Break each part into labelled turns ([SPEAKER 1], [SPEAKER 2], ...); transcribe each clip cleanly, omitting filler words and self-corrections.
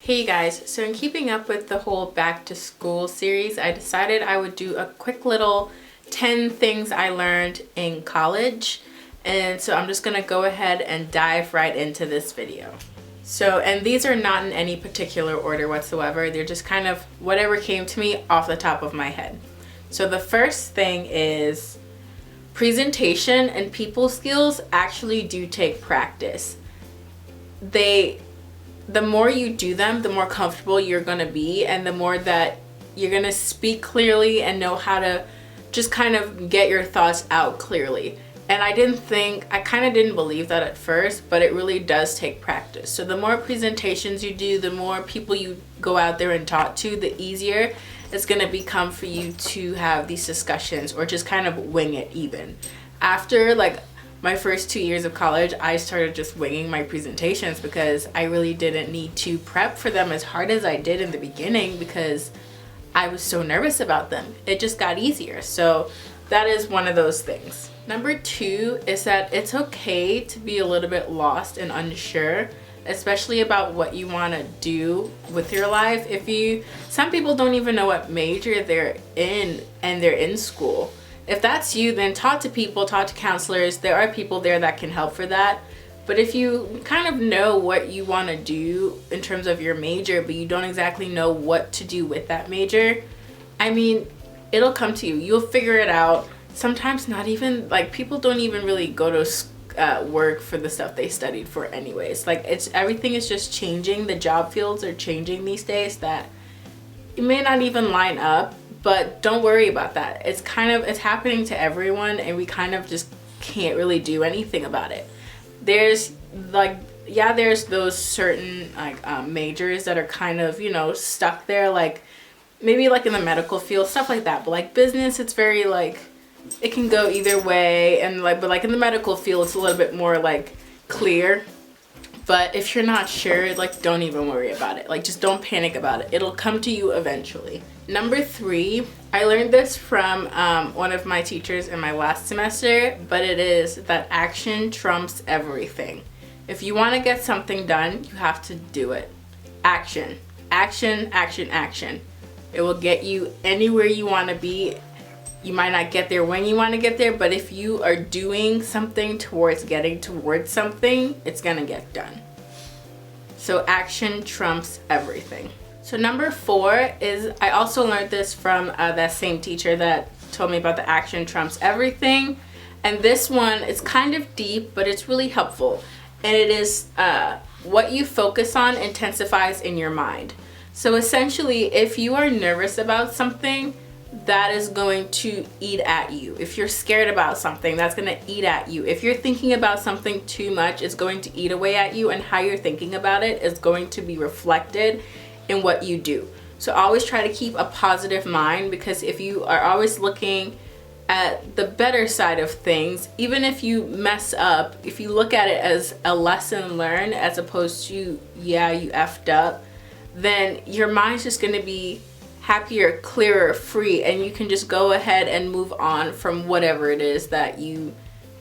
[SPEAKER 1] Hey guys, so in keeping up with the whole back to school series, I decided I would do a quick little 10 things I learned in college. And so I'm just gonna go ahead and dive right into this video. And these are not in any particular order whatsoever. They're just kind of whatever came to me off the top of my head. So the first thing is presentation and people skills actually do take practice. The more you do them, the more comfortable you're going to be, and the more that you're going to speak clearly and know how to just kind of get your thoughts out clearly. And I kind of didn't believe that at first, but it really does take practice. So the more presentations you do, the more people you go out there and talk to, the easier it's going to become for you to have these discussions or just kind of wing it even. After my first 2 years of college, I started just winging my presentations because I really didn't need to prep for them as hard as I did in the beginning because I was so nervous about them. It just got easier. So that is one of those things. Number 2 is that it's okay to be a little bit lost and unsure, especially about what you want to do with your life. Some people don't even know what major they're in and they're in school. If that's you, then talk to people, talk to counselors. There are people there that can help for that. But if you kind of know what you want to do in terms of your major, but you don't exactly know what to do with that major, it'll come to you. You'll figure it out. Sometimes not even, people don't even really go to work for the stuff they studied for anyways. Everything is just changing. The job fields are changing these days that it may not even line up. But don't worry about that. It's happening to everyone, and we kind of just can't really do anything about it. There's those certain majors that are kind of, stuck there, maybe in the medical field, stuff like that. But business, it's very it can go either way, and but in the medical field, it's a little bit more clear. But if you're not sure, don't even worry about it. Just don't panic about it. It'll come to you eventually. Number 3, I learned this from one of my teachers in my last semester, but it is that action trumps everything. If you want to get something done, you have to do it. Action. Action, action, action. It will get you anywhere you want to be. You might not get there when you want to get there, but if you are doing something towards getting towards something, it's going to get done. So action trumps everything. So number 4 is, I also learned this from that same teacher that told me about the action trumps everything. And this one is kind of deep, but it's really helpful. And it is what you focus on intensifies in your mind. So essentially, if you are nervous about something, that is going to eat at you. If you're scared about something, that's going to eat at you. If you're thinking about something too much, it's going to eat away at you, and how you're thinking about it is going to be reflected in what you do. So always try to keep a positive mind, because if you are always looking at the better side of things, even if you mess up, if you look at it as a lesson learned as opposed to, yeah, you effed up, then your mind's just going to be happier, clearer, free, and you can just go ahead and move on from whatever it is that you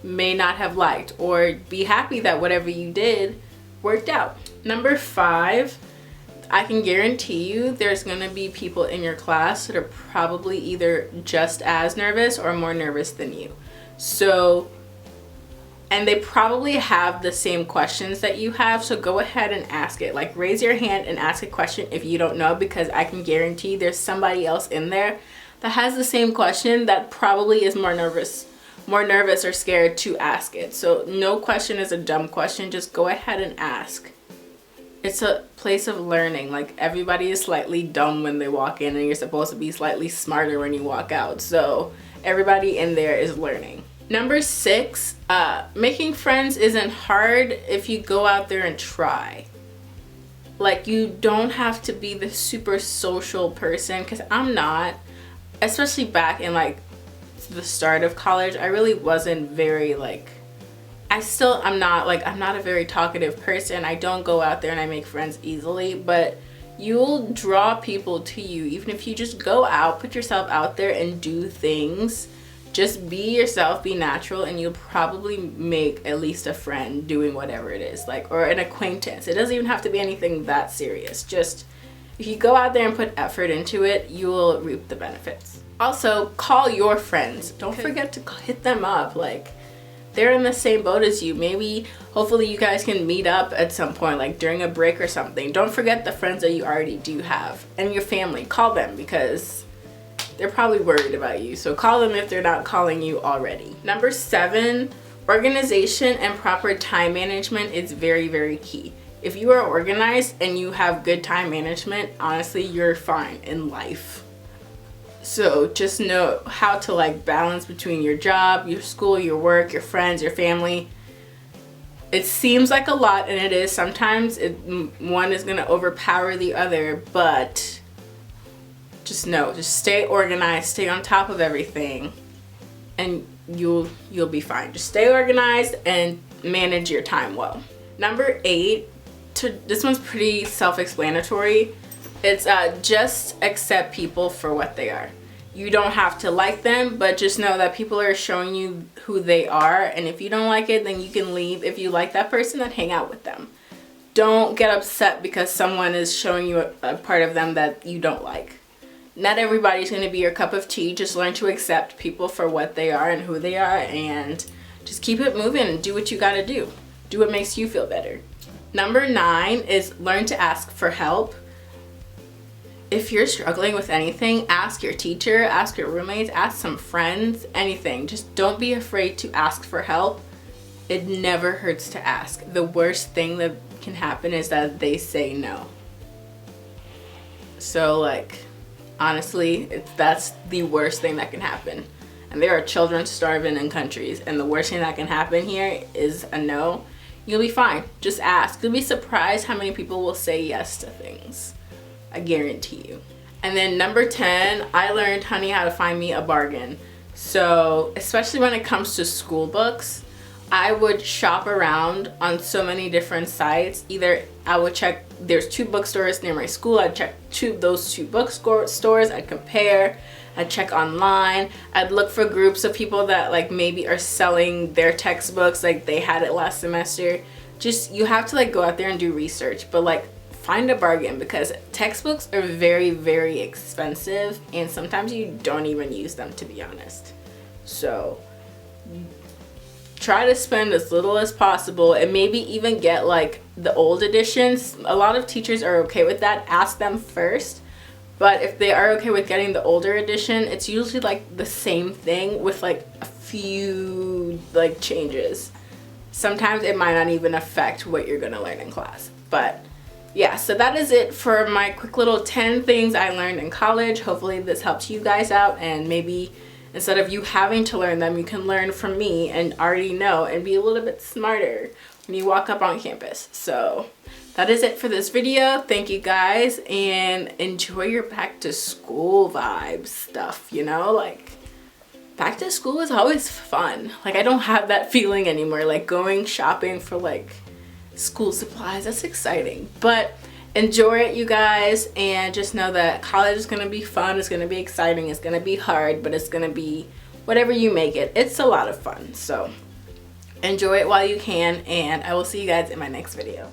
[SPEAKER 1] may not have liked, or be happy that whatever you did worked out. Number 5, I can guarantee you there's going to be people in your class that are probably either just as nervous or more nervous than you. And they probably have the same questions that you have, so go ahead and ask it. Raise your hand and ask a question if you don't know, because I can guarantee there's somebody else in there that has the same question that probably is more nervous or scared to ask it. So no question is a dumb question. Just go ahead and ask. It's a place of learning. Everybody is slightly dumb when they walk in, and you're supposed to be slightly smarter when you walk out. So everybody in there is learning. Number 6, making friends isn't hard if you go out there and try. You don't have to be the super social person, because I'm not. Especially back in the start of college, I really wasn't very I'm not a very talkative person. I don't go out there and I make friends easily, but you'll draw people to you even if you just go out, put yourself out there and do things just be yourself, be natural, and you'll probably make at least a friend doing whatever it is, like, or an acquaintance. It doesn't even have to be anything that serious. Just if you go out there and put effort into it, you will reap the benefits. Also, call your friends. Don't forget to hit them up. Like, they're in the same boat as you. Maybe, hopefully you guys can meet up at some point, like during a break or something. Don't forget the friends that you already do have, and your family. Call them, because they're probably worried about you. So call them if they're not calling you already. Number 7, organization and proper time management is very, very key. If you are organized and you have good time management, honestly, you're fine in life. So just know how to like balance between your job, your school, your work, your friends, your family. It seems like a lot, and it is. Sometimes one is gonna overpower the other, but just know, just stay organized, stay on top of everything, and you'll be fine. Just stay organized and manage your time well. Number 8, this one's pretty self-explanatory. It's just accept people for what they are. You don't have to like them, but just know that people are showing you who they are, and if you don't like it, then you can leave. If you like that person, then hang out with them. Don't get upset because someone is showing you a part of them that you don't like. Not everybody's going to be your cup of tea. Just learn to accept people for what they are and who they are, and just keep it moving and do what you got to do. Do what makes you feel better. Number 9 is learn to ask for help. If you're struggling with anything, ask your teacher, ask your roommates, ask some friends, anything. Just don't be afraid to ask for help. It never hurts to ask. The worst thing that can happen is that they say no. So like, honestly, that's the worst thing that can happen. And there are children starving in countries, and the worst thing that can happen here is a no. You'll be fine. Just ask. You'll be surprised how many people will say yes to things. I guarantee you. And then number 10, I learned, honey, how to find me a bargain. So, especially when it comes to school books, I would shop around on so many different sites. Either I would check, there's 2 bookstores near my school, I'd check those 2 bookstores, I'd compare, I'd check online, I'd look for groups of people that like maybe are selling their textbooks like they had it last semester. Just, you have to like go out there and do research, but like find a bargain, because textbooks are very, very expensive, and sometimes you don't even use them, to be honest. So try to spend as little as possible, and maybe even get like the old editions. A lot of teachers are okay with that. Ask them first. But if they are okay with getting the older edition, it's usually like the same thing with like a few like changes. Sometimes it might not even affect what you're gonna learn in class. But yeah, so that is it for my quick little 10 things I learned in college. Hopefully this helps you guys out, and maybe instead of you having to learn them, you can learn from me and already know and be a little bit smarter when you walk up on campus. So that is it for this video. Thank you guys, and enjoy your back to school vibes stuff, you know? Like, back to school is always fun. Like, I don't have that feeling anymore. Like going shopping for like school supplies, that's exciting. But enjoy it, you guys, and just know that college is gonna be fun, it's gonna be exciting, it's gonna be hard, but it's gonna be whatever you make it. It's a lot of fun. So enjoy it while you can, and I will see you guys in my next video.